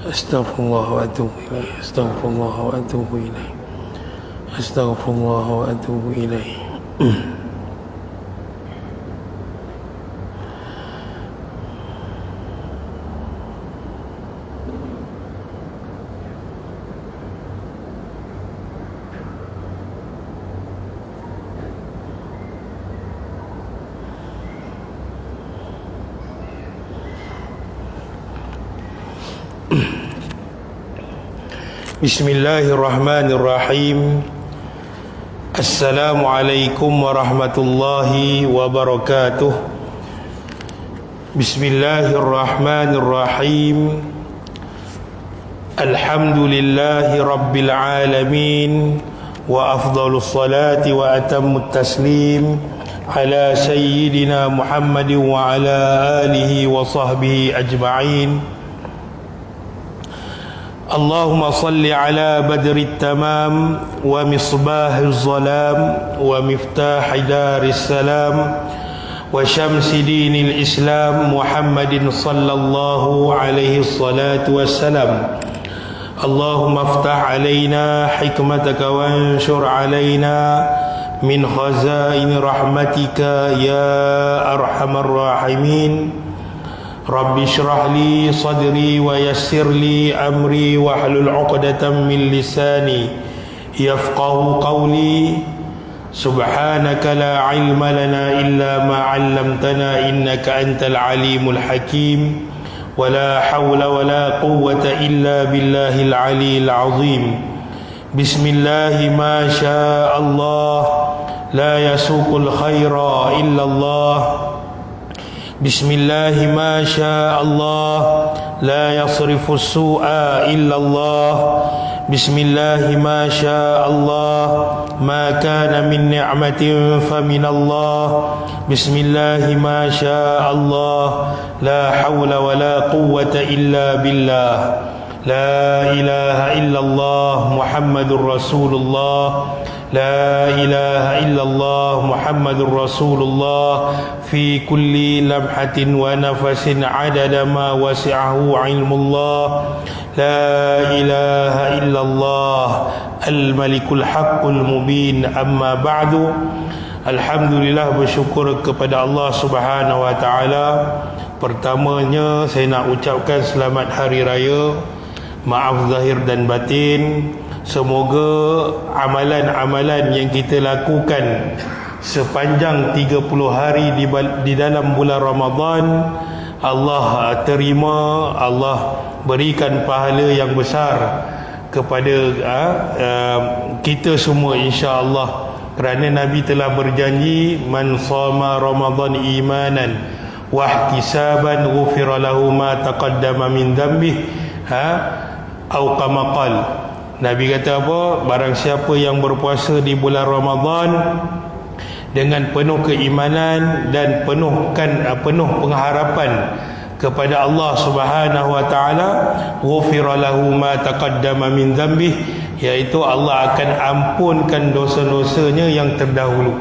Astaghfirullah wa atubu ilaih. Astaghfirullah wa atubu ilaih. Astaghfirullah wa atubu ilaih. Bismillahirrahmanirrahim. Assalamualaikum warahmatullahi wabarakatuh. Bismillahirrahmanirrahim. Alhamdulillahi rabbil alamin. Wa afdalus salati wa atammut taslim ala sayyidina Muhammadin wa ala alihi wa sahbihi ajma'in. Allahumma salli ala badri tamam wa misbahi zalam wa miftahi daris salam wa syamsi dinil islam Muhammadin sallallahu alaihi salatu wassalam. Allahumma aftah alaina hikmataka wa anshur alaina min khazain rahmatika ya arhamar rahimin. Rabbi syrah li sadri wa yassir li amri wa hlul 'uqdatam min lisani yafqahu qawli. Subhanaka la ilma lana illa ma 'allamtana innaka antal alimul hakim. Wa la hawla wa la quwwata illa billahil aliyyil azim. Bismillah ma syaa Allah la yasuqul khaira illa Allah. Bismillah ma syaa Allah la yasrifu as-su'a illa Allah. Bismillah ma syaa Allah ma kana min ni'matin fa min Allah. Bismillah ma syaa Allah la hawla wa la quwwata illa billah. La ilaha illallah Muhammadur Rasulullah. La ilaha illallah Muhammadur Rasulullah. Fi kulli lamhatin wa nafasin adada ma wasi'ahu ilmullah. La ilaha illallah al-malikul haqqul mubin. Amma ba'du. Alhamdulillah, bersyukur kepada Allah Subhanahu wa taala. Pertamanya saya nak ucapkan selamat hari raya. Maaf zahir dan batin. Semoga amalan-amalan yang kita lakukan sepanjang 30 hari di dalam bulan Ramadan, Allah terima, Allah berikan pahala yang besar kepada kita semua insya-Allah. Kerana Nabi telah berjanji, man shama Ramadan imanan wa ihtisaban ghufira lahu ma taqaddama min dhanbihi atau kama qala. Nabi kata apa? Barang siapa yang berpuasa di bulan Ramadan dengan penuh keimanan dan penuh pengharapan kepada Allah Subhanahu wa taala, ghufira lahu ma taqaddama min dhanbihi, iaitu Allah akan ampunkan dosa-dosanya yang terdahulu.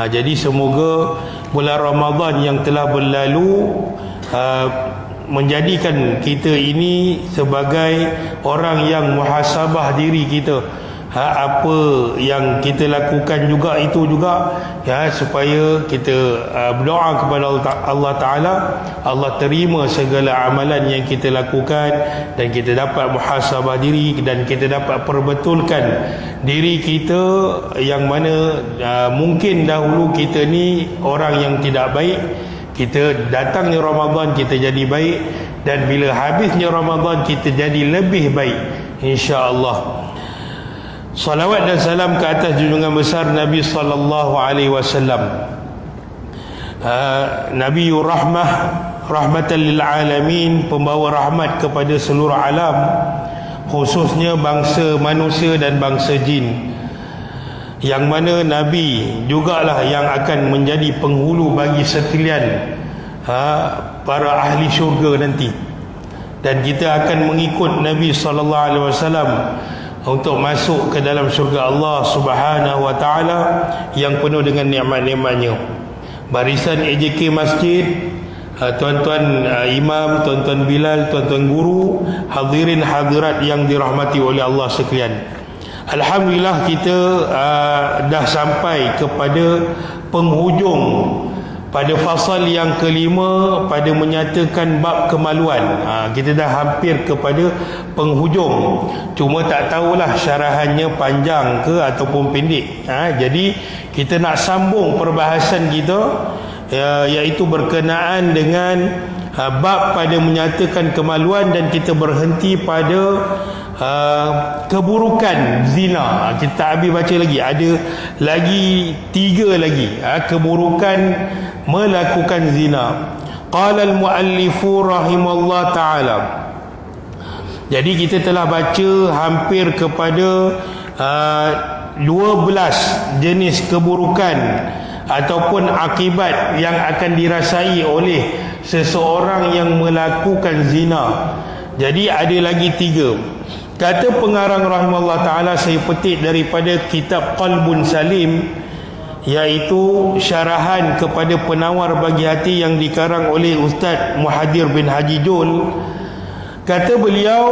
Jadi semoga bulan Ramadan yang telah berlalu menjadikan kita ini sebagai orang yang muhasabah diri kita. Apa yang kita lakukan juga itu juga, supaya kita berdoa kepada Allah Ta'ala, Allah terima segala amalan yang kita lakukan dan kita dapat muhasabah diri dan kita dapat perbetulkan diri kita yang mana mungkin dahulu kita ni orang yang tidak baik. Kita datangnya Ramadan kita jadi baik, dan bila habisnya Ramadan kita jadi lebih baik insya-Allah. Salawat dan salam ke atas junjungan besar Nabi sallallahu alaihi wasallam, Nabi rahmah, rahmatan lil alamin, pembawa rahmat kepada seluruh alam, khususnya bangsa manusia dan bangsa jin. Yang mana Nabi jugalah yang akan menjadi penghulu bagi sekalian para ahli syurga nanti. Dan kita akan mengikut Nabi SAW untuk masuk ke dalam syurga Allah Subhanahu wa taala yang penuh dengan nikmat-nikmatnya. Barisan AJK Masjid tuan-tuan imam, tuan-tuan Bilal, tuan-tuan guru, hadirin hadirat yang dirahmati oleh Allah sekalian. Alhamdulillah kita dah sampai kepada penghujung pada fasal yang kelima pada menyatakan bab kemaluan. Kita dah hampir kepada penghujung. Cuma tak tahulah syarahannya panjang ke ataupun pendek. Jadi kita nak sambung perbahasan kita, iaitu berkenaan dengan bab pada menyatakan kemaluan, dan kita berhenti pada keburukan zina. Kita tak habis baca lagi, ada lagi 3 lagi keburukan melakukan zina. Qala al-muallifu rahimallahu ta'ala. Jadi kita telah baca hampir kepada 12 jenis keburukan ataupun akibat yang akan dirasai oleh seseorang yang melakukan zina. Jadi ada lagi 3. Kata pengarang rahimahullah ta'ala, saya petik daripada kitab Qalbun Salim, iaitu syarahan kepada Penawar Bagi Hati yang dikarang oleh Ustaz Muhadir bin Haji Jul. Kata beliau,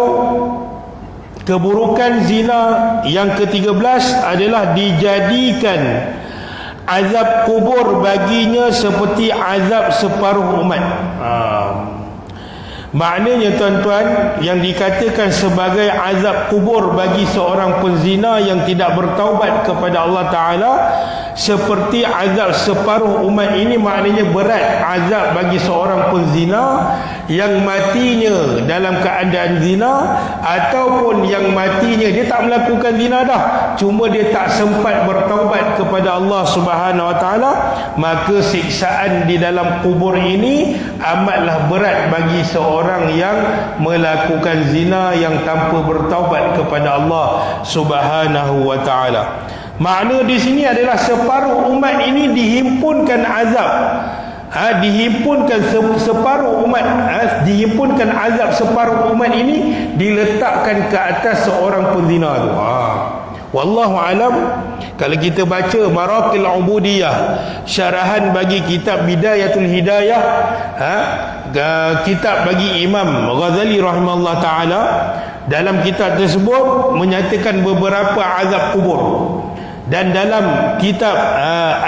keburukan zina yang ke-13 adalah dijadikan azab kubur baginya seperti azab separuh umat. Maknanya tuan-tuan, yang dikatakan sebagai azab kubur bagi seorang penzina yang tidak bertaubat kepada Allah Ta'ala seperti azab separuh umat ini, maknanya berat azab bagi seorang penzina yang matinya dalam keadaan zina, ataupun yang matinya dia tak melakukan zina dah, cuma dia tak sempat bertaubat kepada Allah Subhanahu Wa Ta'ala, maka siksaan di dalam kubur ini amatlah berat bagi seorang yang melakukan zina yang tanpa bertaubat kepada Allah Subhanahu Wa Ta'ala. Makna di sini adalah separuh umat ini dihimpunkan azab, dihimpunkan separuh umat, dihimpunkan azab separuh umat ini diletakkan ke atas seorang penzina tu. Wallahu alam. Kalau kita baca Maraqil Ubudiyah, syarahan bagi kitab Bidayatul Hidayah, kitab bagi Imam Ghazali rahimahullah ta'ala, dalam kitab tersebut menyatakan beberapa azab kubur. Dan dalam kitab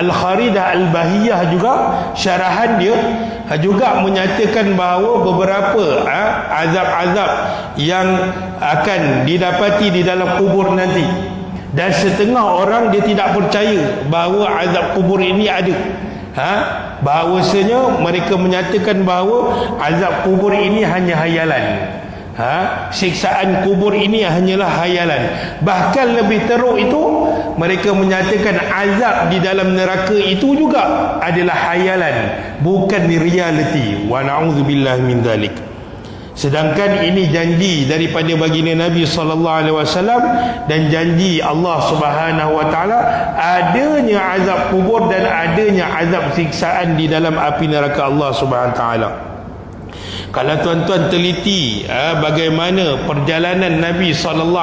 Al-Kharidah Al-Bahiyah juga, syarahan dia juga menyatakan bahawa beberapa azab-azab yang akan didapati di dalam kubur nanti. Dan setengah orang dia tidak percaya bahawa azab kubur ini ada. Bahawasanya mereka menyatakan bahawa azab kubur ini hanya hayalan. Siksaan kubur ini hanyalah hayalan. Bahkan lebih teruk itu, mereka menyatakan azab di dalam neraka itu juga adalah hayalan, bukan reality. Wa na'udzubillah min dzalik. Sedangkan ini janji daripada baginda Nabi SAW dan janji Allah Subhanahu Wa Ta'ala, adanya azab kubur dan adanya azab siksaan di dalam api neraka Allah Subhanahu Wa Ta'ala. Kalau tuan-tuan teliti bagaimana perjalanan Nabi SAW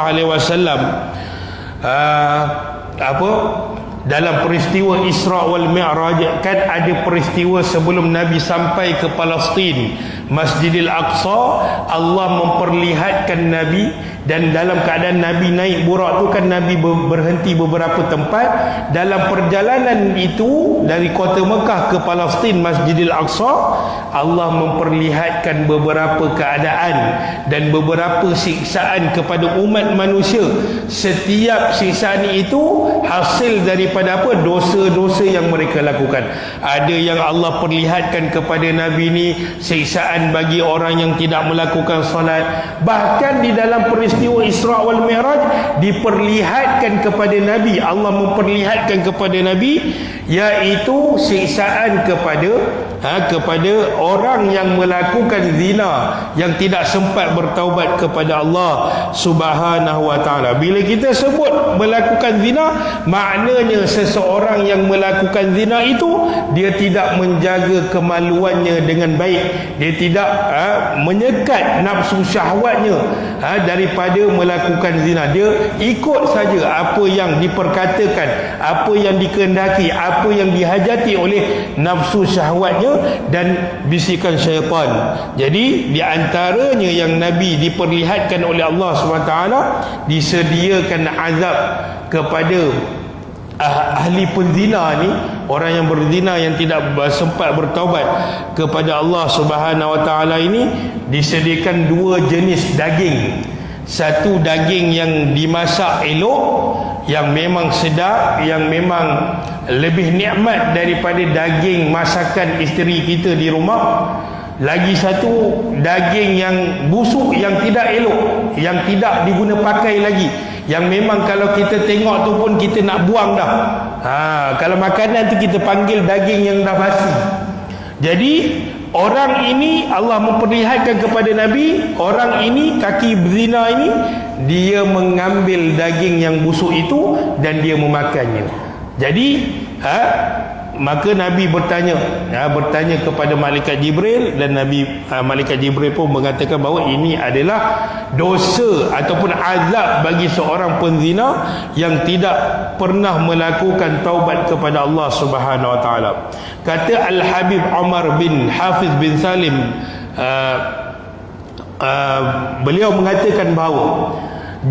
dalam peristiwa Isra wal Mi'raj, kan ada peristiwa sebelum Nabi sampai ke Palestin, Masjidil Aqsa, Allah memperlihatkan Nabi, dan dalam keadaan Nabi naik burak tu kan Nabi berhenti beberapa tempat. Dalam perjalanan itu dari kota Mekah ke Palestin, Masjidil Aqsa, Allah memperlihatkan beberapa keadaan dan beberapa siksaan kepada umat manusia. Setiap siksaan itu hasil daripada apa? Dosa-dosa yang mereka lakukan. Ada yang Allah perlihatkan kepada Nabi ni siksaan bagi orang yang tidak melakukan solat. Bahkan di dalam peristiwa Isra wal Mi'raj diperlihatkan kepada Nabi, Allah memperlihatkan kepada Nabi, iaitu siksaan kepada orang yang melakukan zina, yang tidak sempat bertaubat kepada Allah Subhanahu Wa Ta'ala. Bila kita sebut melakukan zina, maknanya seseorang yang melakukan zina itu dia tidak menjaga kemaluannya dengan baik, dia tidak menyekat nafsu syahwatnya daripada daripada melakukan zina. Dia ikut saja apa yang diperkatakan, apa yang dikehendaki, apa yang dihajati oleh nafsu syahwatnya dan bisikan syaitan. Jadi di antaranya yang Nabi diperlihatkan oleh Allah SWT, disediakan azab kepada ahli penzina ni, orang yang berzina yang tidak sempat bertaubat kepada Allah Subhanahu Wa Taala ini, disediakan dua jenis daging. Satu daging yang dimasak elok, yang memang sedap, yang memang lebih nikmat daripada daging masakan isteri kita di rumah. Lagi satu daging yang busuk, yang tidak elok, yang tidak diguna pakai lagi, yang memang kalau kita tengok tu pun kita nak buang dah. Kalau makanan tu kita panggil daging yang dah basi. Jadi orang ini Allah memperlihatkan kepada Nabi, orang ini kaki berzina ini, dia mengambil daging yang busuk itu dan dia memakannya. Jadi maka Nabi bertanya kepada malaikat Jibril, dan malaikat Jibril pun mengatakan bahawa ini adalah dosa ataupun azab bagi seorang penzina yang tidak pernah melakukan taubat kepada Allah Subhanahu Wa Taala. Kata Al-Habib Umar bin Hafiz bin Salim, beliau mengatakan bahawa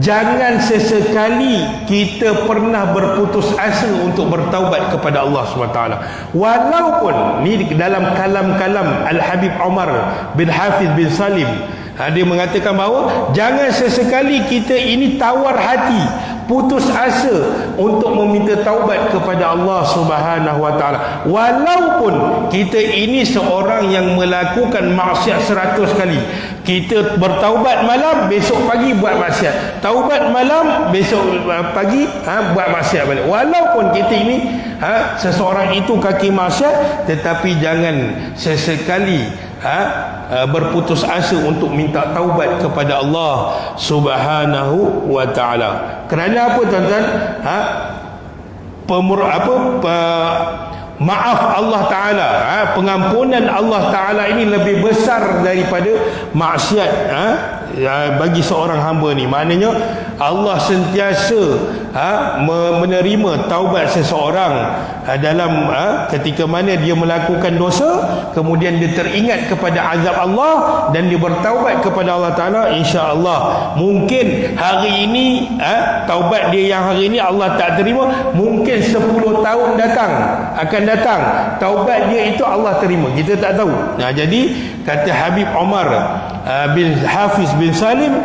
jangan sesekali kita pernah berputus asa untuk bertaubat kepada Allah SWT. Walaupun ni dalam kalam-kalam Al-Habib Umar bin Hafiz bin Salim, dia mengatakan bahawa jangan sesekali kita ini tawar hati, putus asa untuk meminta taubat kepada Allah Subhanahu Wa Taala. Walaupun kita ini seorang yang melakukan maksiat 100 kali, kita bertaubat malam, besok pagi buat maksiat, taubat malam, besok pagi buat maksiat balik. Walaupun kita ini seseorang itu kaki maksiat, tetapi jangan sesekali berputus asa untuk minta taubat kepada Allah Subhanahu Wa Taala. Kerana apa tuan-tuan? Maaf Allah Ta'ala, pengampunan Allah Ta'ala ini lebih besar daripada maksiat bagi seorang hamba ni. Maknanya Allah sentiasa menerima taubat seseorang dalam ketika mana dia melakukan dosa, kemudian dia teringat kepada azab Allah dan dia bertaubat kepada Allah Ta'ala. InsyaAllah mungkin hari ini taubat dia yang hari ini Allah tak terima, mungkin 10 tahun akan datang taubat dia itu Allah terima, kita tak tahu. Jadi kata Habib Umar bin Hafiz bin Salim,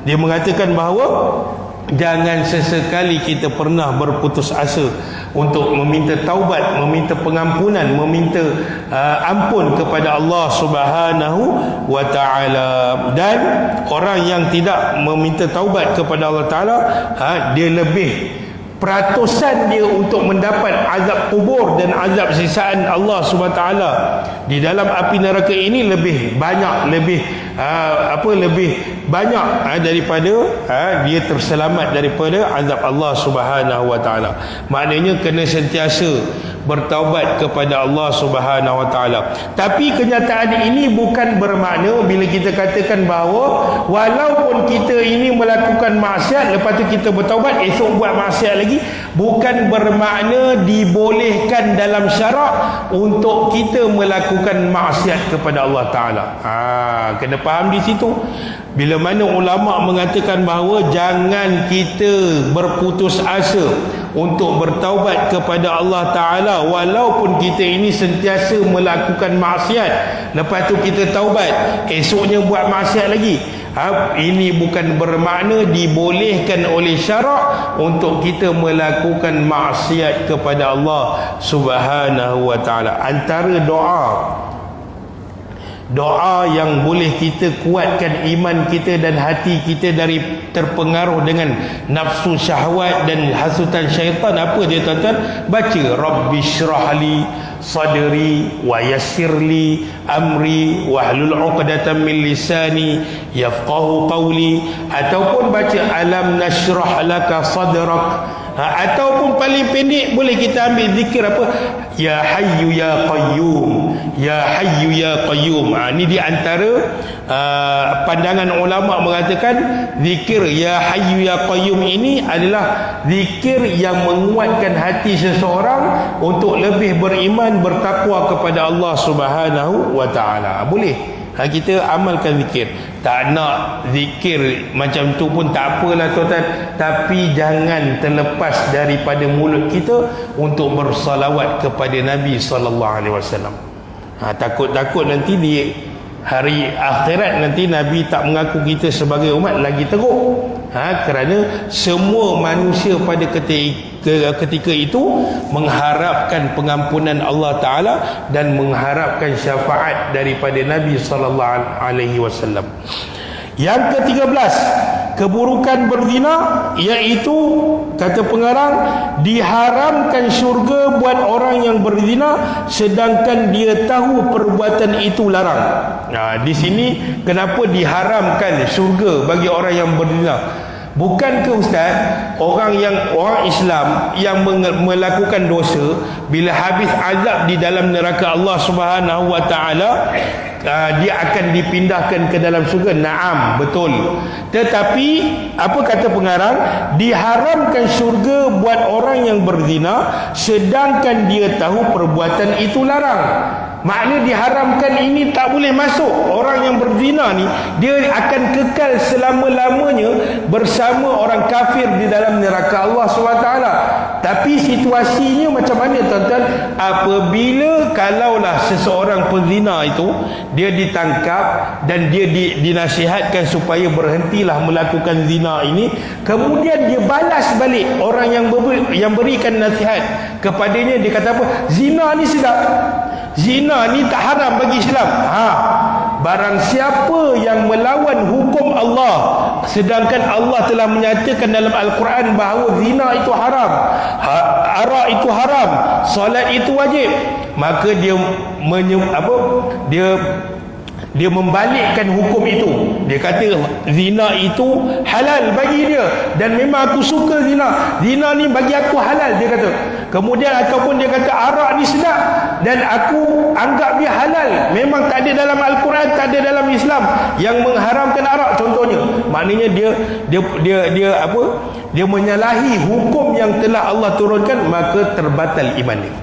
dia mengatakan bahawa jangan sesekali kita pernah berputus asa untuk meminta taubat, meminta pengampunan, meminta ampun kepada Allah Subhanahu Wa Taala. Dan orang yang tidak meminta taubat kepada Allah Taala, dia lebih peratusan dia untuk mendapat azab kubur dan azab sisaan Allah SWT di dalam api neraka ini lebih banyak, lebih banyak daripada dia terselamat daripada azab Allah Subhanahu Wa Taala. Maknanya kena sentiasa bertaubat kepada Allah Subhanahu Wa Taala. Tapi kenyataan ini bukan bermakna bila kita katakan bahawa walaupun kita ini melakukan maksiat, lepas tu kita bertaubat, esok buat maksiat lagi, bukan bermakna dibolehkan dalam syarak untuk kita melakukan maksiat kepada Allah Ta'ala. Kena faham di situ. Bila mana ulama mengatakan bahawa jangan kita berputus asa untuk bertaubat kepada Allah Ta'ala walaupun kita ini sentiasa melakukan maksiat, lepas tu kita taubat, esoknya buat maksiat lagi, ini bukan bermakna dibolehkan oleh syarak untuk kita melakukan maksiat kepada Allah Subhanahu Wa Ta'ala. Antara doa yang boleh kita kuatkan iman kita dan hati kita dari terpengaruh dengan nafsu syahwat dan hasutan syaitan, apa dia tuan-tuan? Baca Rabbi syrahli sadri wa yassirli amri wahlul 'uqdatam min lisani yafqahu qawli, ataupun baca alam nashrah laka sadrak Ataupun paling pendek boleh kita ambil zikir apa? Ya Hayyu Ya Qayyum, Ya Hayyu Ya Qayyum. Ini di antara pandangan ulama mengatakan zikir Ya Hayyu Ya Qayyum ini adalah zikir yang menguatkan hati seseorang untuk lebih beriman, bertakwa kepada Allah Subhanahu wa taala. Boleh kita amalkan zikir. Tak nak zikir macam tu pun tak apalah tuan-tuan, tapi jangan terlepas daripada mulut kita untuk bersalawat kepada Nabi sallallahu alaihi wasallam. Takut-takut nanti di hari akhirat nanti Nabi tak mengaku kita sebagai umat, lagi teruk. Kerana semua manusia pada ketika itu mengharapkan pengampunan Allah Ta'ala dan mengharapkan syafaat daripada Nabi sallallahu alaihi wasallam. Yang ke-13, keburukan berzina, iaitu kata pengarang, diharamkan syurga buat orang yang berzina sedangkan dia tahu perbuatan itu larang. Di sini kenapa diharamkan syurga bagi orang yang berzina? Bukankah Ustaz, orang Islam yang melakukan dosa, bila habis azab di dalam neraka Allah Subhanahu wa taala, dia akan dipindahkan ke dalam syurga? Naam, betul. Tetapi apa kata pengarang? Diharamkan syurga buat orang yang berzina sedangkan dia tahu perbuatan itu larang. Maknanya diharamkan ini tak boleh masuk. Orang yang berzina ni dia akan kekal selama-lamanya bersama orang kafir di dalam neraka Allah SWT. Tapi situasinya macam mana tuan-tuan? Apabila kalaulah seseorang pezina itu dia ditangkap dan dia dinasihatkan supaya berhentilah melakukan zina ini, kemudian dia balas balik orang yang berikan nasihat kepadanya. Dia kata apa? Zina ni sedap, zina ni tak haram bagi Islam. Barang siapa yang melawan hukum Allah sedangkan Allah telah menyatakan dalam Al-Quran bahawa zina itu haram, arak itu haram, solat itu wajib, maka dia membalikkan hukum itu. Dia kata zina itu halal bagi dia dan memang aku suka zina. Zina ni bagi aku halal, dia kata. Kemudian ataupun dia kata arak ni sedap dan aku anggap dia halal. Memang tak ada dalam Al-Quran, tak ada dalam Islam yang mengharamkan arak contohnya. Maknanya dia menyalahi hukum yang telah Allah turunkan, maka terbatal iman dia.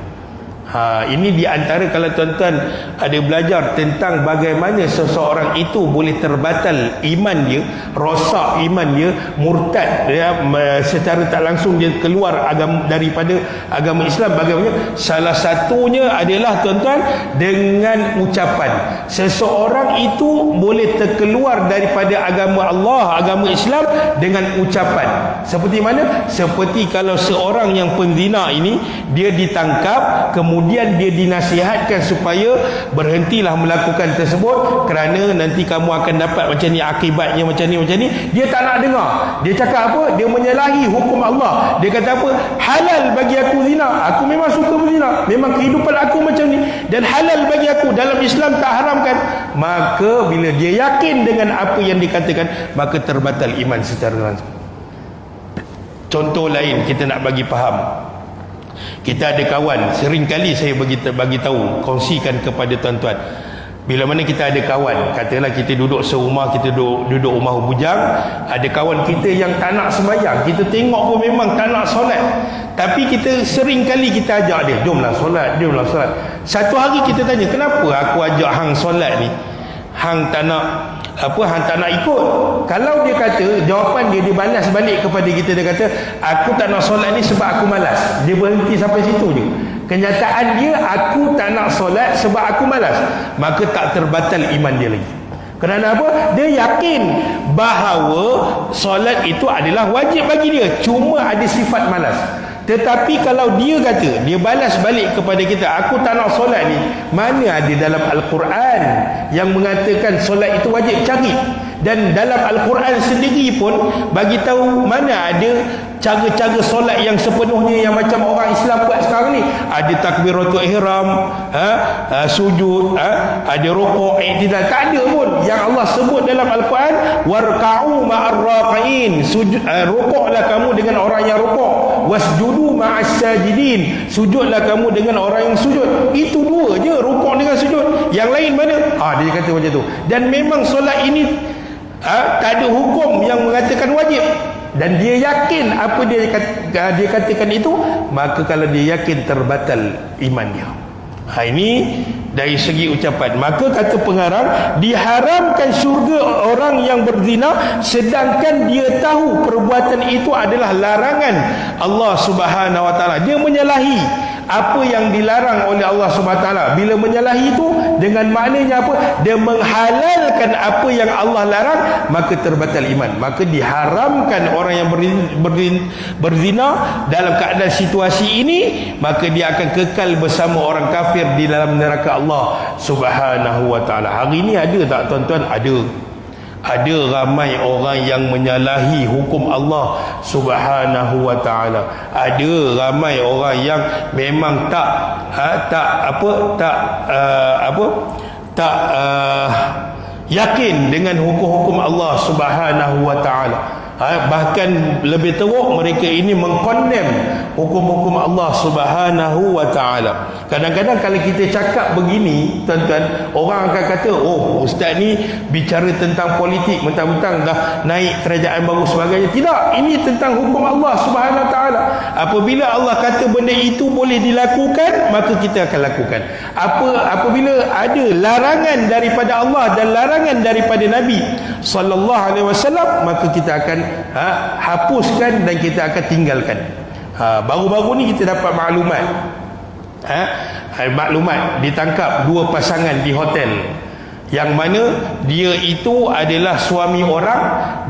Ini di antara, kalau tuan-tuan ada belajar tentang bagaimana seseorang itu boleh terbatal iman dia, rosak iman dia, murtad ya, secara tak langsung dia keluar daripada agama Islam, bagaimana? Salah satunya adalah tuan-tuan dengan ucapan. Seseorang itu boleh terkeluar daripada agama Allah, agama Islam dengan ucapan. Seperti mana? Seperti kalau seorang yang penzina ini dia ditangkap, kemudian dia dinasihatkan supaya berhentilah melakukan tersebut kerana nanti kamu akan dapat macam ni, akibatnya macam ni. Dia tak nak dengar. Dia cakap apa? Dia menyalahi hukum Allah. Dia kata apa? Halal bagi aku zina, aku memang suka berzina, memang kehidupan aku macam ni dan halal bagi aku, dalam Islam tak haramkan. Maka bila dia yakin dengan apa yang dikatakan, maka terbatal iman secara langsung. Contoh lain kita nak bagi faham. Kita ada kawan, sering kali saya bagi tahu, kongsikan kepada tuan-tuan. Bila mana kita ada kawan, katalah kita duduk serumah, kita duduk rumah bujang, ada kawan kita yang tak nak sembahyang, kita tengok pun memang tak nak solat, tapi kita sering kali kita ajak dia, jomlah solat. Satu hari kita tanya, kenapa aku ajak hang solat ni, hang tak nak hang tak nak ikut? Kalau dia kata, jawapan dia balas balik kepada kita, dia kata aku tak nak solat ni sebab aku malas. Dia berhenti sampai situ je. Kenyataan dia, aku tak nak solat sebab aku malas, maka tak terbatal iman dia lagi. Kerana apa? Dia yakin bahawa solat itu adalah wajib bagi dia, cuma ada sifat malas. Tetapi kalau dia kata, dia balas balik kepada kita, aku tak nak solat ni, mana ada dalam Al-Quran yang mengatakan solat itu wajib? Cari. Dan dalam Al-Quran sendiri pun bagi tahu mana ada cara-cara solat yang sepenuhnya yang macam orang Islam buat sekarang ni. Ada takbiratul ihram, sujud, ada rukuk, i'tidal. Tak ada pun. Yang Allah sebut dalam Al-Quran, warka'u ma'ar raqiin, sujud, rukuklah kamu dengan orang yang rukuk, wasjudu ma'as sajidin, sujudlah kamu dengan orang yang sujud. Itu dua je, rukuk dengan sujud. Yang lain mana? Dia kata macam tu. Dan memang solat ini tak ada hukum yang mengatakan wajib, dan dia yakin apa dia katakan itu, maka kalau dia yakin terbatal iman dia. Ini dari segi ucapan. Maka kata pengarang, diharamkan syurga orang yang berzina sedangkan dia tahu perbuatan itu adalah larangan Allah Subhanahu Wa Taala. Dia menyalahi apa yang dilarang oleh Allah Subhanahu Wa Taala. Bila menyalahi itu dengan maknanya apa? Dia menghalalkan apa yang Allah larang, maka terbatal iman. Maka diharamkan orang yang berzina dalam keadaan situasi ini, maka dia akan kekal bersama orang kafir di dalam neraka Allah Subhanahu Wa Taala. Hari ini ada tak tuan-tuan? Ada ramai orang yang menyalahi hukum Allah Subhanahu Wa Taala. Ada ramai orang yang memang yakin dengan hukum-hukum Allah Subhanahu Wa Taala. Bahkan lebih teruk, mereka ini mengkondem hukum-hukum Allah Subhanahu Wa Taala. Kadang-kadang kalau kita cakap begini, tuan-tuan, orang akan kata, oh, ustaz ni bicara tentang politik, mentang-mentang dah naik kerajaan baru sebagainya. Tidak, ini tentang hukum Allah Subhanahu Wa Taala. Apabila Allah kata benda itu boleh dilakukan, maka kita akan lakukan. Apabila ada larangan daripada Allah dan larangan daripada Nabi sallallahu alaihi wasallam, maka kita akan hapuskan dan kita akan tinggalkan. Baru-baru ni kita dapat maklumat, ditangkap dua pasangan di hotel, yang mana dia itu adalah suami orang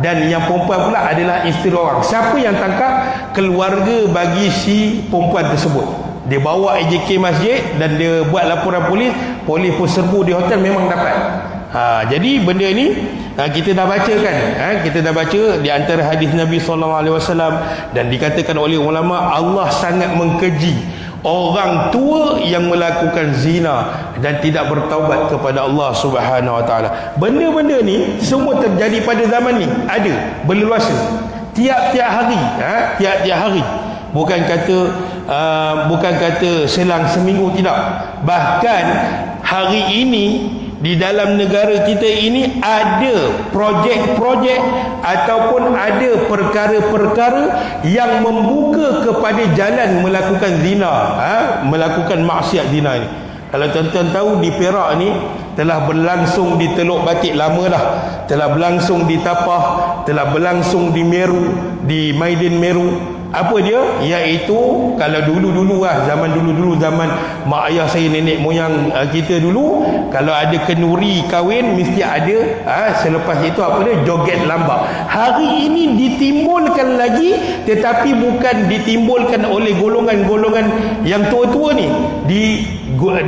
dan yang perempuan pula adalah isteri orang. Siapa yang tangkap? Keluarga bagi si perempuan tersebut. Dia bawa AJK masjid dan dia buat laporan polis. Polis pun serbu di hotel, memang dapat. Jadi benda ni kita dah baca kan, kita dah baca di antara hadis Nabi SAW, dan dikatakan oleh ulama, Allah sangat mengkeji orang tua yang melakukan zina dan tidak bertaubat kepada Allah Subhanahu Wa Taala. Benda-benda ni semua terjadi pada zaman ni, ada berleluasa tiap-tiap hari, tiap-tiap hari. Bukan kata selang seminggu, tidak. Bahkan hari ini di dalam negara kita ini ada projek-projek ataupun ada perkara-perkara yang membuka kepada jalan melakukan zina, melakukan maksiat zina ini. Kalau tuan-tuan tahu, di Perak ni telah berlangsung di Teluk Batik lama dah, telah berlangsung di Tapah, telah berlangsung di Meru, di Maidin Meru. Apa dia? Iaitu kalau dulu-dulu zaman dulu-dulu, zaman mak ayah saya, nenek moyang kita dulu, kalau ada kenduri kahwin mesti ada selepas itu apa dia? Joget lambak. Hari ini ditimbulkan lagi, tetapi bukan ditimbulkan oleh golongan-golongan yang tua-tua ni.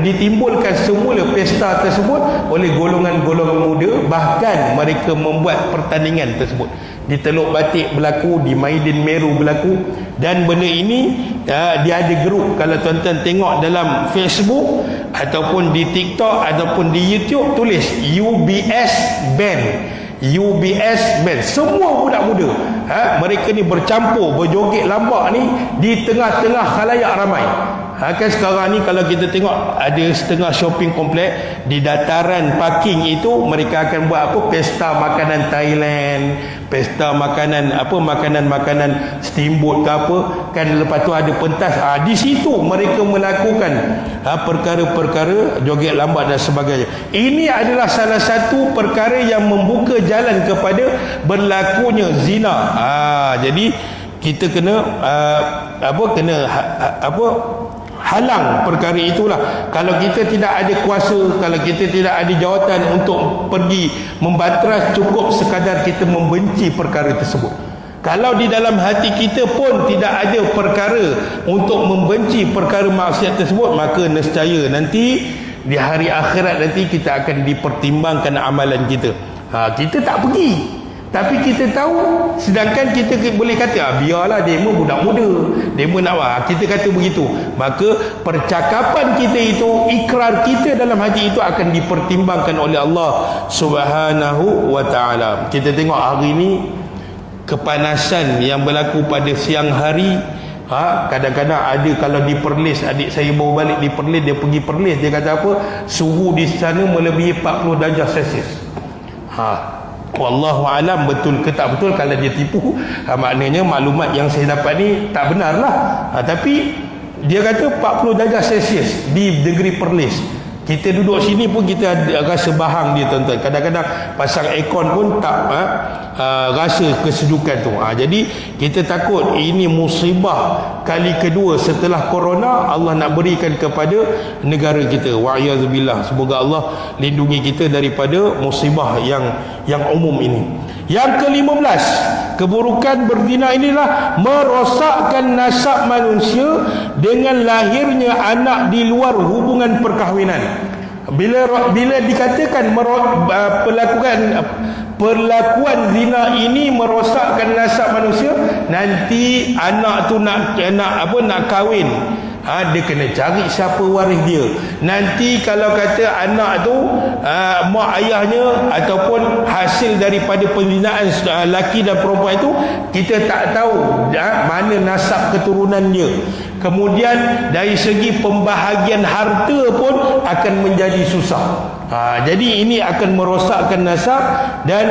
Ditimbulkan semula pesta tersebut oleh golongan-golongan muda. Bahkan mereka membuat pertandingan tersebut. Di Teluk Batik berlaku, di Maidin Meru berlaku. Dan benda ini dia ada grup. Kalau tuan-tuan tengok dalam Facebook ataupun di TikTok ataupun di YouTube, tulis UBS Band. UBS Band. Semua budak muda, mereka ni bercampur, berjoget lambak ni di tengah-tengah khalayak ramai. Kan sekarang ni kalau kita tengok, ada setengah shopping komplek di dataran parking itu, mereka akan buat apa? Pesta makanan Thailand, pesta makanan apa, makanan steamboat ke apa kan. Lepas tu ada pentas, di situ mereka melakukan perkara-perkara joget lambat dan sebagainya. Ini adalah salah satu perkara yang membuka jalan kepada berlakunya zina. Jadi kita kena halang perkara itulah. Kalau kita tidak ada kuasa, kalau kita tidak ada jawatan untuk pergi membatras, cukup sekadar kita membenci perkara tersebut. Kalau di dalam hati kita pun tidak ada perkara untuk membenci perkara maksiat tersebut, maka nescaya nanti di hari akhirat nanti kita akan dipertimbangkan amalan kita. Kita tak pergi, tapi kita tahu, sedangkan kita boleh kata biarlah demo budak muda, demo nak kita kata begitu. Maka percakapan kita itu, ikrar kita dalam hati itu akan dipertimbangkan oleh Allah Subhanahu Wa Taala. Kita tengok hari ini kepanasan yang berlaku pada siang hari, Kadang-kadang ada, kalau di Perlis, adik saya bawa balik di Perlis, dia pergi Perlis, dia kata apa, suhu di sana melebihi 40 darjah Celsius. Wallahu alam betul ke tak betul. Kalau dia tipu, maknanya maklumat yang saya dapat ni tak benar lah. Tapi dia kata 40 darjah Celsius di negeri Perlis. Kita duduk sini pun kita rasa bahang dia, tuan-tuan. Kadang-kadang pasang aircon pun tak rasa kesejukan tu. Jadi kita takut ini musibah kali kedua setelah corona Allah nak berikan kepada negara kita. Wa'iyadzubillah. Semoga Allah lindungi kita daripada musibah yang umum ini. Yang ke-15, keburukan berzina inilah merosakkan nasab manusia dengan lahirnya anak di luar hubungan perkahwinan. Bila dikatakan perlakuan zina ini merosakkan nasab manusia, nanti anak tu nak kahwin, dia kena cari siapa waris dia. Nanti kalau kata anak tu mak ayahnya ataupun hasil daripada pembinaan laki dan perempuan itu, kita tak tahu mana nasab keturunan dia. Kemudian dari segi pembahagian harta pun akan menjadi susah. Jadi ini akan merosakkan nasab dan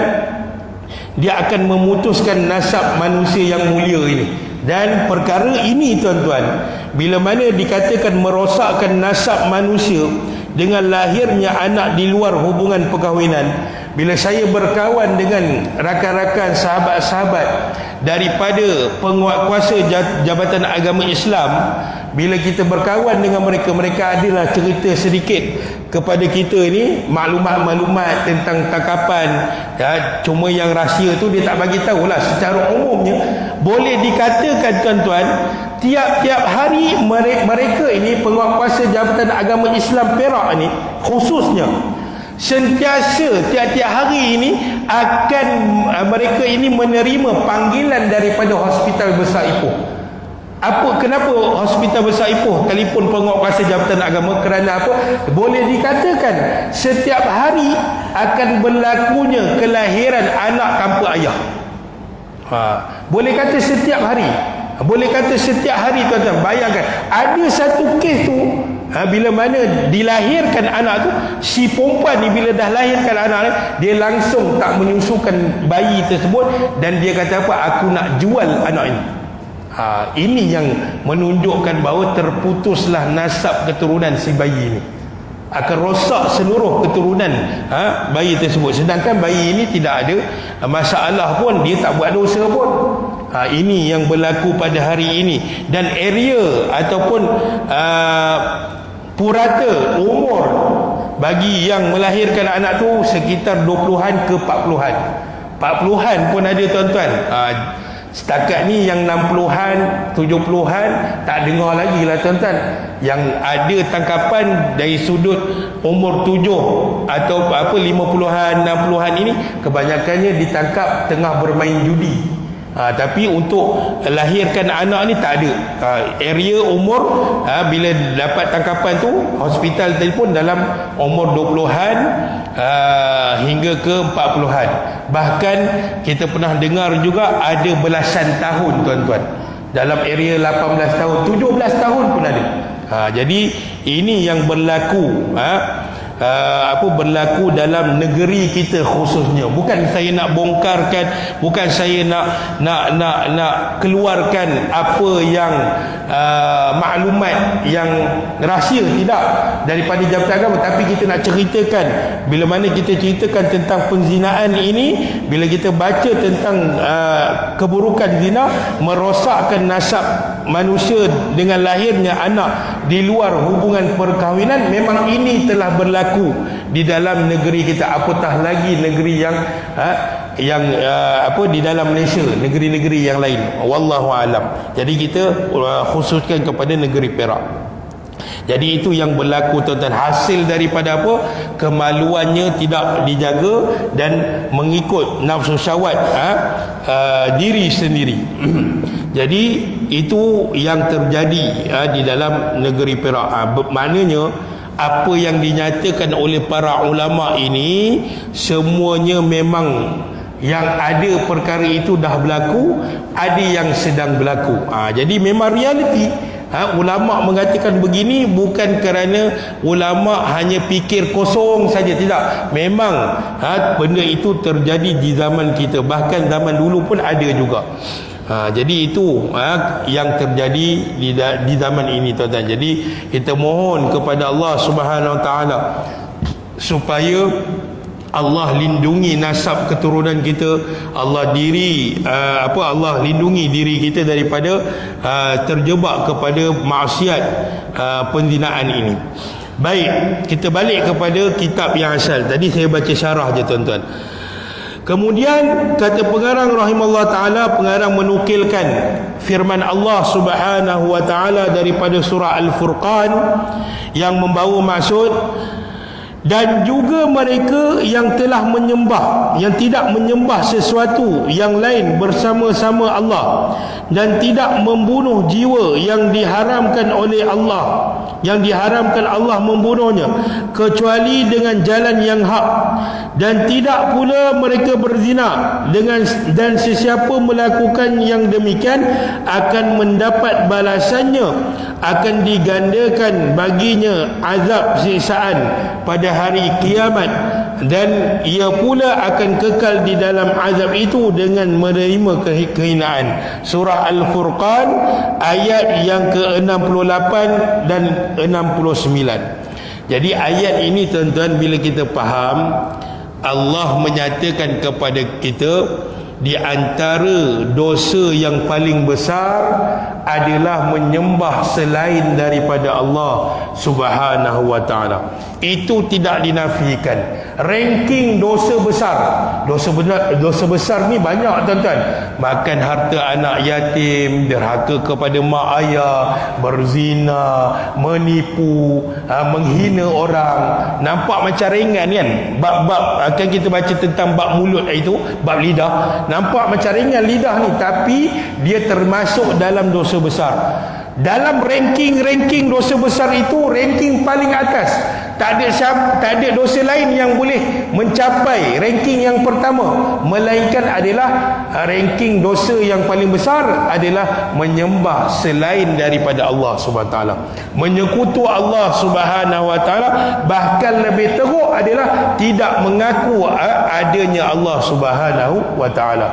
dia akan memutuskan nasab manusia yang mulia ini. Dan perkara ini, tuan-tuan, bila mana dikatakan merosakkan nasab manusia dengan lahirnya anak di luar hubungan perkahwinan, bila saya berkawan dengan rakan-rakan sahabat-sahabat daripada penguatkuasa Jabatan Agama Islam, bila kita berkawan dengan mereka, mereka adalah cerita sedikit kepada kita ni maklumat-maklumat tentang tangkapan, cuma yang rahsia tu dia tak bagi tahulah. Secara umumnya boleh dikatakan, tuan-tuan, tiap-tiap hari mereka ini penguatkuasa Jabatan Agama Islam Perak ni khususnya, sentiasa tiap-tiap hari ini akan mereka ini menerima panggilan daripada Hospital Besar Ipoh. Kenapa Hospital Besar Ipoh telefon penguatkuasa Jabatan Agama? Kerana apa? Boleh dikatakan setiap hari akan berlakunya kelahiran anak tanpa ayah. Boleh kata setiap hari. Boleh kata setiap hari, tuan-tuan. Bayangkan, ada satu kes tu, bila mana dilahirkan anak tu, si perempuan ni bila dah lahirkan anak ni, dia langsung tak menyusukan bayi tersebut, dan dia kata apa? Aku nak jual anak ini. Ini yang menunjukkan bahawa terputuslah nasab keturunan si bayi ini. Akan rosak seluruh keturunan bayi tersebut. Sedangkan bayi ini tidak ada masalah pun, dia tak buat dosa pun. Ini yang berlaku pada hari ini. Dan area ataupun purata umur bagi yang melahirkan anak tu sekitar 20-an ke 40-an. 40-an pun ada, tuan-tuan. Setakat ni yang 60-an, 70-an tak dengar lagi lah, tuan-tuan. Yang ada tangkapan dari sudut umur 7 atau 50-an, 60-an ini kebanyakannya ditangkap tengah bermain judi. Tapi untuk lahirkan anak ni tak ada. Area umur bila dapat tangkapan tu, hospital telefon dalam umur 20-an hingga ke 40-an. Bahkan kita pernah dengar juga ada belasan tahun, tuan-tuan. Dalam area 18 tahun, 17 tahun pun ada. Jadi ini yang berlaku berlaku dalam negeri kita khususnya. Bukan saya nak bongkarkan, bukan saya nak keluarkan apa yang maklumat yang rahsia, tidak, daripada Jabatan Agama, tapi kita nak ceritakan. Bila mana kita ceritakan tentang penzinaan ini, bila kita baca tentang keburukan zina merosakkan nasab manusia dengan lahirnya anak di luar hubungan perkahwinan, memang ini telah berlaku di dalam negeri kita, apatah lagi negeri yang di dalam Malaysia, negeri-negeri yang lain. Wallahu alam. Jadi kita khususkan kepada negeri Perak. Jadi itu yang berlaku, tuan-tuan. Hasil daripada apa? Kemaluannya tidak dijaga dan mengikut nafsu syahwat diri sendiri. Jadi itu yang terjadi di dalam negeri Perak. Maknanya apa yang dinyatakan oleh para ulama ini semuanya memang yang ada perkara itu dah berlaku, ada yang sedang berlaku. Jadi memang realiti. Ulama mengatakan begini bukan kerana ulama hanya fikir kosong saja, tidak. Memang benda itu terjadi di zaman kita, bahkan zaman dulu pun ada juga. Jadi itu yang terjadi di zaman ini, tuan-tuan. Jadi kita mohon kepada Allah Subhanahu Wa Taala supaya Allah lindungi nasab keturunan kita, Allah Allah lindungi diri kita daripada terjebak kepada maksiat penzinaan ini. Baik, kita balik kepada kitab yang asal. Tadi saya baca syarah je, tuan-tuan. Kemudian kata pengarang rahimahullah taala, pengarang menukilkan firman Allah Subhanahu wa taala daripada surah Al-Furqan yang membawa maksud, dan juga mereka yang telah menyembah, yang tidak menyembah sesuatu yang lain bersama-sama Allah, dan tidak membunuh jiwa yang diharamkan oleh Allah, yang diharamkan Allah membunuhnya kecuali dengan jalan yang hak, dan tidak pula mereka berzina dan sesiapa melakukan yang demikian akan mendapat balasannya, akan digandakan baginya azab siksaan pada hari kiamat, dan ia pula akan kekal di dalam azab itu dengan menerima kehinaan. Surah Al-Furqan ayat yang ke-68 dan 69. Jadi ayat ini, tuan-tuan, bila kita faham, Allah menyatakan kepada kita di antara dosa yang paling besar adalah menyembah selain daripada Allah Subhanahu wa taala. Itu tidak dinafikan. Ranking dosa besar, dosa besar ni banyak, tuan-tuan. Makan harta anak yatim, derhaka kepada mak ayah, berzina, menipu, menghina orang. Nampak macam ringan kan? Bab-bab akan kita baca tentang bab mulut itu, bab lidah. Nampak macam ringan lidah ni, tapi dia termasuk dalam dosa besar. Dalam ranking dosa besar itu, ranking paling atas. Tak ada dosa lain yang boleh mencapai ranking yang pertama, melainkan adalah ranking dosa yang paling besar adalah menyembah selain daripada Allah Subhanahu Wa Taala, menyekutu Allah Subhanahu Wa Taala. Bahkan lebih teruk adalah tidak mengaku adanya Allah Subhanahu Wa Taala.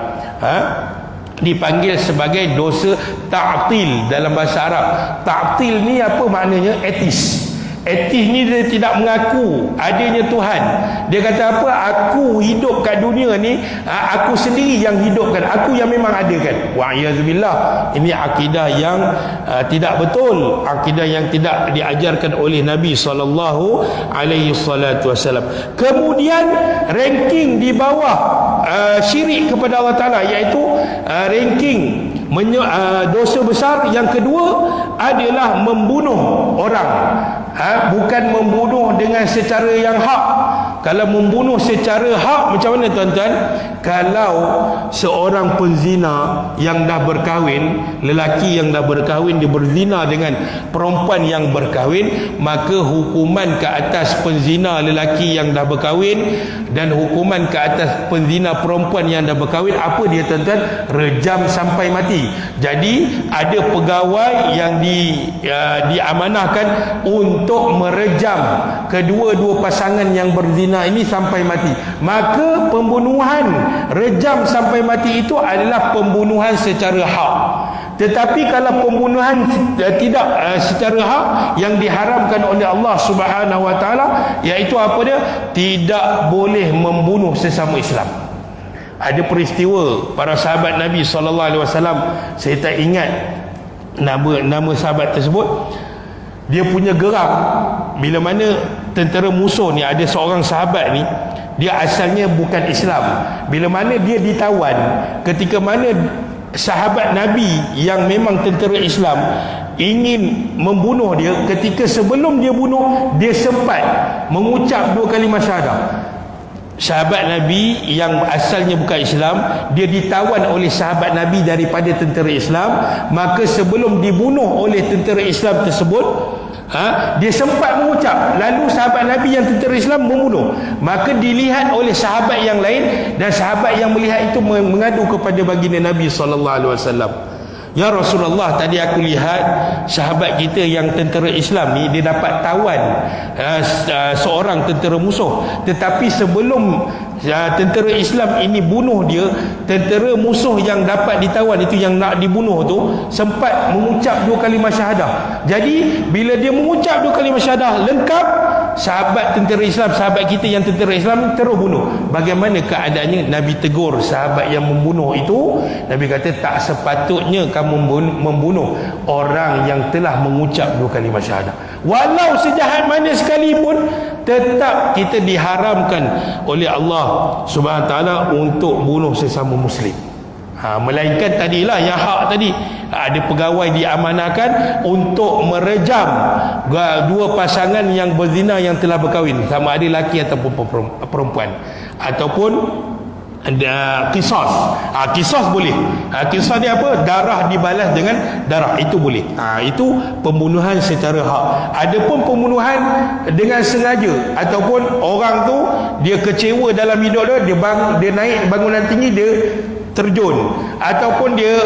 Dipanggil sebagai dosa ta'til dalam bahasa Arab. Ta'til ni apa maknanya? Etis. Etis ni dia tidak mengaku adanya Tuhan. Dia kata apa? Aku hidup kat dunia ni, aku sendiri yang hidupkan, aku yang memang adakan. Wa'iyadzubillah. Ini akidah yang tidak betul, akidah yang tidak diajarkan oleh Nabi SAW. Kemudian ranking di bawah syirik kepada Allah Ta'ala, iaitu ranking dosa besar yang kedua adalah membunuh orang. Bukan membunuh dengan secara yang hak. Kalau membunuh secara hak macam mana, tuan-tuan? Kalau seorang penzina yang dah berkahwin, lelaki yang dah berkahwin, dia berzina dengan perempuan yang berkahwin, maka hukuman ke atas penzina lelaki yang dah berkahwin dan hukuman ke atas penzina perempuan yang dah berkahwin, apa dia, tuan-tuan? Rejam sampai mati. Jadi ada pegawai yang diamanahkan untuk merejam kedua-dua pasangan yang berzina ini sampai mati. Maka pembunuhan rejam sampai mati itu adalah pembunuhan secara hak. Tetapi kalau pembunuhan tidak secara hak, yang diharamkan oleh Allah Subhanahu Wa Taala, iaitu apa dia? Tidak boleh membunuh sesama Islam. Ada peristiwa para sahabat Nabi SAW, saya tak ingat nama sahabat tersebut. Dia punya gerak bila mana tentera musuh ni, ada seorang sahabat ni, dia asalnya bukan Islam. Bila mana dia ditawan, ketika mana sahabat Nabi yang memang tentera Islam ingin membunuh dia, ketika sebelum dia bunuh, dia sempat mengucap 2 kalimah syahadah. Sahabat Nabi yang asalnya bukan Islam, dia ditawan oleh sahabat Nabi daripada tentera Islam. Maka sebelum dibunuh oleh tentera Islam tersebut, Dia sempat mengucap, lalu sahabat Nabi yang tentera Islam membunuh. Maka dilihat oleh sahabat yang lain, dan sahabat yang melihat itu mengadu kepada baginda Nabi SAW. Ya Rasulullah, tadi aku lihat sahabat kita yang tentera Islam ni, dia dapat tawan seorang tentera musuh. Tetapi sebelum tentera Islam ini bunuh dia, tentera musuh yang dapat ditawan itu, yang nak dibunuh tu, sempat mengucap 2 kalimah syahadah. Jadi bila dia mengucap 2 kalimah syahadah lengkap, sahabat tentera Islam, sahabat kita yang tentera Islam terus bunuh. Bagaimana keadaannya? Nabi tegur sahabat yang membunuh itu. Nabi kata, tak sepatutnya kamu membunuh orang yang telah mengucap 2 kalimah syahadah. Walau sejahat mana sekalipun, tetap kita diharamkan oleh Allah Subhanahu Wa Taala untuk bunuh sesama muslim. Melainkan tadilah yang hak tadi, ada pegawai diamanahkan untuk merejam 2 pasangan yang berzina yang telah berkahwin, sama ada lelaki ataupun perempuan, ataupun qisas. Qisas boleh. Qisas dia apa? Darah dibalas dengan darah, itu boleh. Itu pembunuhan secara hak. Adapun pembunuhan dengan sengaja, ataupun orang tu dia kecewa dalam hidup dia, dia naik bangunan tinggi, dia terjun, ataupun dia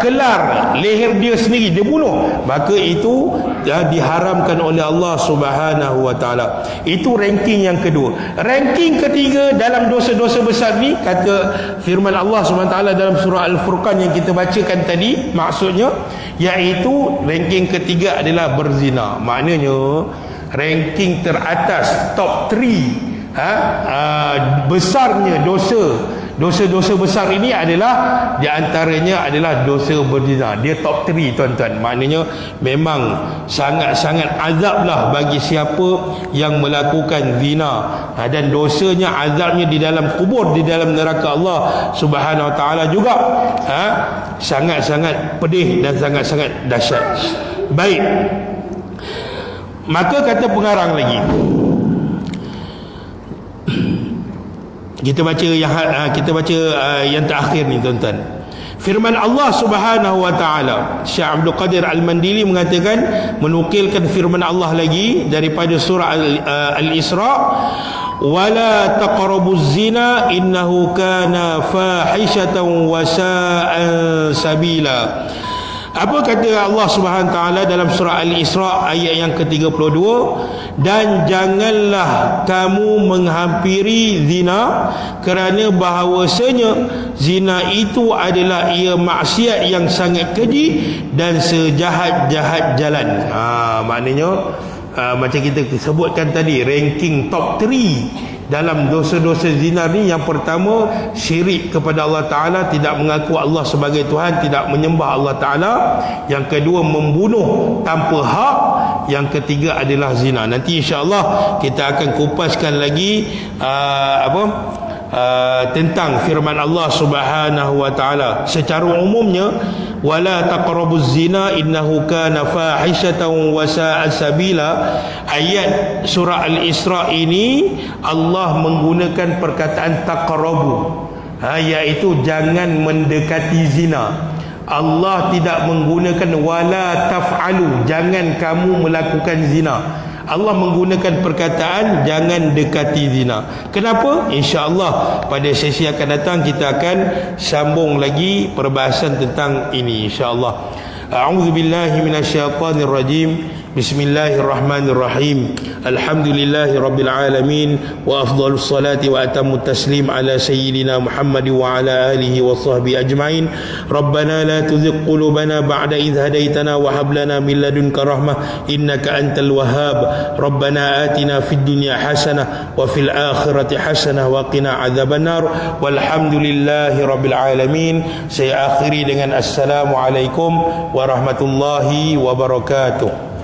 kelar leher dia sendiri, dia bunuh, maka itu diharamkan oleh Allah Subhanahu Wa Taala. Itu ranking yang kedua. Ranking ketiga dalam dosa-dosa besar ni, kata firman Allah Subhanahu Wa Taala dalam surah Al-Furqan yang kita bacakan tadi, maksudnya iaitu ranking ketiga adalah berzina. Maknanya ranking teratas, top 3 besarnya dosa-dosa besar ini adalah, di antaranya adalah dosa berzina. Dia top 3, tuan-tuan. Maknanya memang sangat-sangat azablah bagi siapa yang melakukan zina, dan dosanya, azabnya di dalam kubur, di dalam neraka Allah Subhanahu Wa Taala juga sangat-sangat pedih dan sangat-sangat dahsyat. Baik, maka kata pengarang lagi, kita baca yang terakhir ni, tuan-tuan. Firman Allah Subhanahu Wa Taala, Syekh Abdul Qadir Al-Mandili mengatakan, menukilkan firman Allah lagi daripada surah Al-Isra, wala taqrabuz zina innahu kana fahishatan wa sa'a sabila. Apa kata Allah Subhanahu Taala dalam surah Al-Isra ayat yang ke-32? Dan janganlah kamu menghampiri zina, kerana bahawasanya zina itu adalah ia maksiat yang sangat keji dan sejahat-jahat jalan. Maknanya macam kita sebutkan tadi, ranking top 3 dalam dosa-dosa zina ni, yang pertama syirik kepada Allah Ta'ala, tidak mengaku Allah sebagai Tuhan, tidak menyembah Allah Ta'ala. Yang kedua membunuh tanpa hak. Yang ketiga adalah zina. Nanti insya-Allah kita akan kupaskan lagi tentang firman Allah Subhanahu Wa Ta'ala. Secara umumnya, wala taqrabuz zina innahu kana fahishatan wa sa'a sabila. Ayat surah Al-Isra ini Allah menggunakan perkataan taqrabu, iaitu jangan mendekati zina. Allah tidak menggunakan wala taf'alu, jangan kamu melakukan zina. Allah menggunakan perkataan jangan dekati zina. Kenapa? InsyaAllah pada sesi akan datang kita akan sambung lagi perbahasan tentang ini, insyaAllah. A'udzubillahi minasyaitanirrajim. Bismillahirrahmanirrahim. Alhamdulillahi rabbil alamin, wa afdhalus salati wa atammut taslim ala sayyidina Muhammad wa ala alihi wa sahbihi ajma'in. Rabbana la tuzigh qulubana ba'da idh hadaitana wa hab lana min ladunka rahmah innaka antal wahhab. Rabbana atina fid dunya hasanah wa fil akhirati hasanah wa qina adzabannar. Walhamdulillahi rabbil alamin. Saya akhiri dengan assalamualaikum warahmatullahi wabarakatuh.